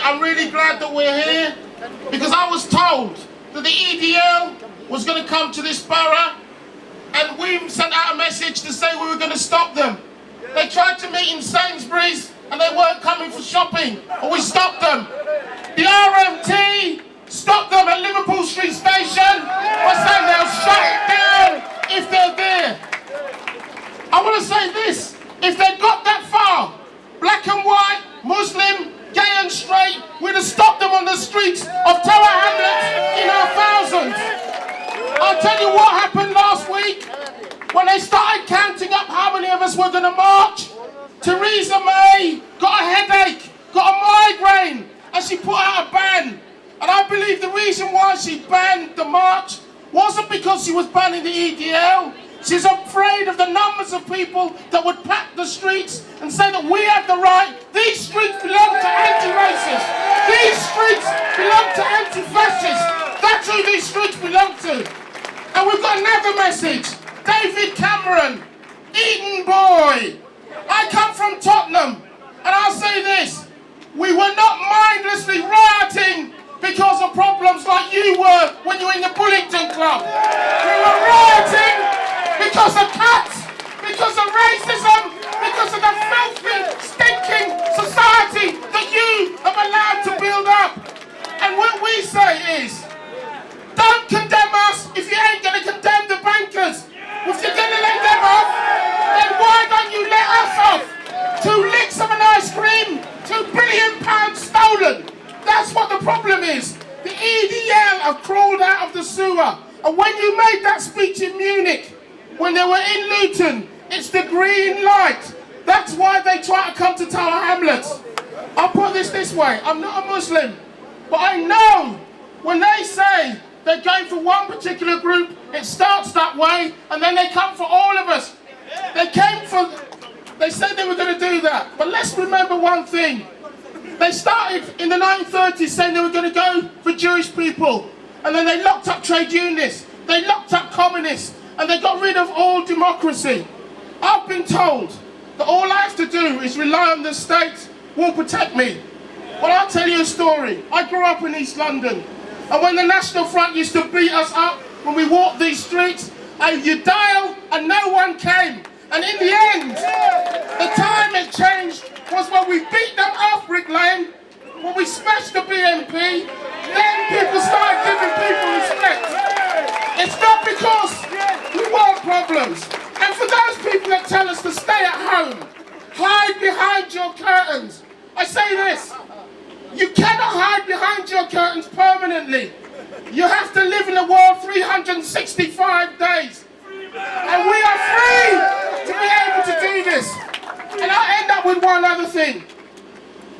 I'm really glad that we're here, because I was told that the EDL was going to come to this borough, and we sent out a message to say we were going to stop them. They tried to meet in Sainsbury's and they weren't coming for shopping, but we stopped them. The RMT stopped them at Liverpool Street Station by saying they'll shut it down if they're there. I want to say this, if they got that far, black and white, Muslim, gay and straight, we'd have stopped them on the streets of Tower Hamlets in our thousands. I'll tell you what happened last week. When they started counting up how many of us were going to march, Theresa May got a headache, got a migraine, and she put out a ban. And I believe the reason why she banned the march wasn't because she was banning the EDL. She's afraid of the numbers of people that would pack the streets and say that we have the right. These streets belong to anti-racists. These streets belong to anti-fascists. That's who these streets belong to. And we've got another message. David Cameron, Eton boy. I come from Tottenham, and I'll say this. We were not mindlessly rioting because of problems like you were when you were in the Bullingdon Club. We were rioting because of cuts, because of racism, because of the filthy, stinking society that you have allowed to build up. And what we say is, don't condemn us if you ain't going to condemn the bankers. If you're going to let them off, then why don't you let us off? 2 licks of an ice cream, £2 billion stolen. That's what the problem is. The EDL have crawled out of the sewer. And when you made that speech in Munich, when they were in Luton, it's the green light. That's why they try to come to Tower Hamlets. I'll put this way. I'm not a Muslim, but I know when they say they're going for one particular group, it starts that way, and then they come for all of us. They said they were going to do that. But let's remember one thing. They started in the 1930s saying they were going to go for Jewish people. And then they locked up trade unionists. They locked up communists. And they got rid of all democracy. I've been told that all I have to do is rely on the state will protect me. Well, I'll tell you a story. I grew up in East London. And when the National Front used to beat us up when we walked these streets, you dial and no one came. And in the end, the time it changed was when we beat them off Brick Lane, when we smashed the BNP, then people started giving people respect. It's not because we want problems. And for those people that tell us to stay at home, hide behind your curtains, I say this, you cannot hide behind your curtains permanently. You have to live in the world 365 days. And we are free to be able to do this. And I'll end up with one other thing.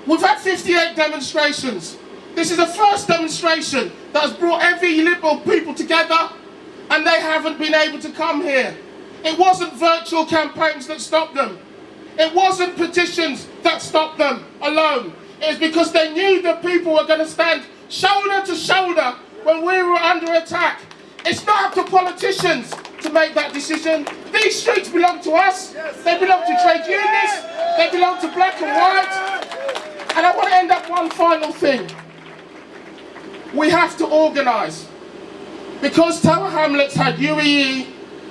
We've had 58 demonstrations. This is the first demonstration that has brought every liberal people together, and they haven't been able to come here. It wasn't virtual campaigns that stopped them. It wasn't petitions that stopped them alone. It was because they knew that people were going to stand shoulder to shoulder when we were under attack. It's not up to politicians to make that decision. These streets belong to us. They belong to trade unionists. They belong to black and white. And I want to end up one final thing. We have to organise. Because Tower Hamlets had UEE,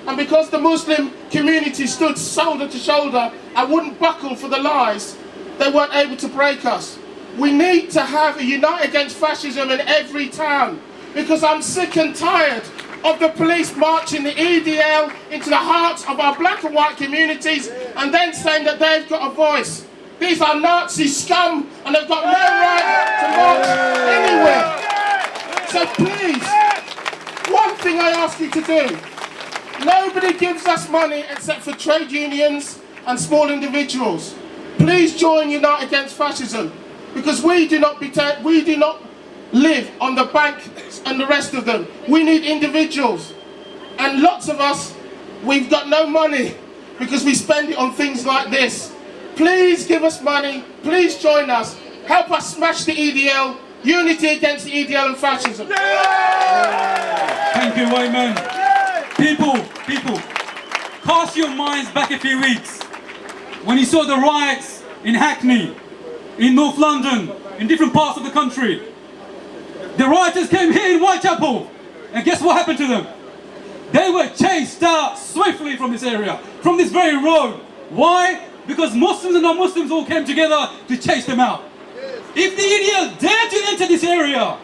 and because the Muslim community stood shoulder to shoulder and wouldn't buckle for the lies, they weren't able to break us. We need to have a Unite Against Fascism in every town, because I'm sick and tired of the police marching the EDL into the hearts of our black and white communities and then saying that they've got a voice. These are Nazi scum and they've got no right to march anywhere. So please, one thing I ask you to do, nobody gives us money except for trade unions and small individuals. Please join Unite Against Fascism, because we do not live on the bank and the rest of them. We need individuals. And lots of us, we've got no money because we spend it on things like this. Please give us money. Please join us. Help us smash the EDL. Unity against the EDL and fascism. Thank you, Wayman. People, cast your minds back a few weeks. When you saw the riots in Hackney, in North London, in different parts of the country. The rioters came here in Whitechapel, and guess what happened to them? They were chased out swiftly from this area, from this very road. Why? Because Muslims and non-Muslims all came together to chase them out. If the EDL dare to enter this area,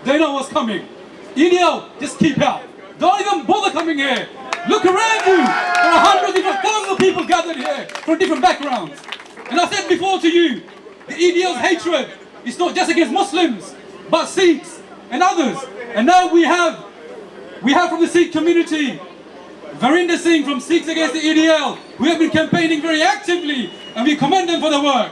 they know what's coming. EDL, just keep out. Don't even bother coming here. Look around you. There are hundreds, if not thousands of people gathered here from different backgrounds. And I said before to you, the EDL's hatred is not just against Muslims, but Sikhs and others. And now we have from the Sikh community, Varinder Singh from Sikhs Against the EDL, who have been campaigning very actively, and we commend them for the work.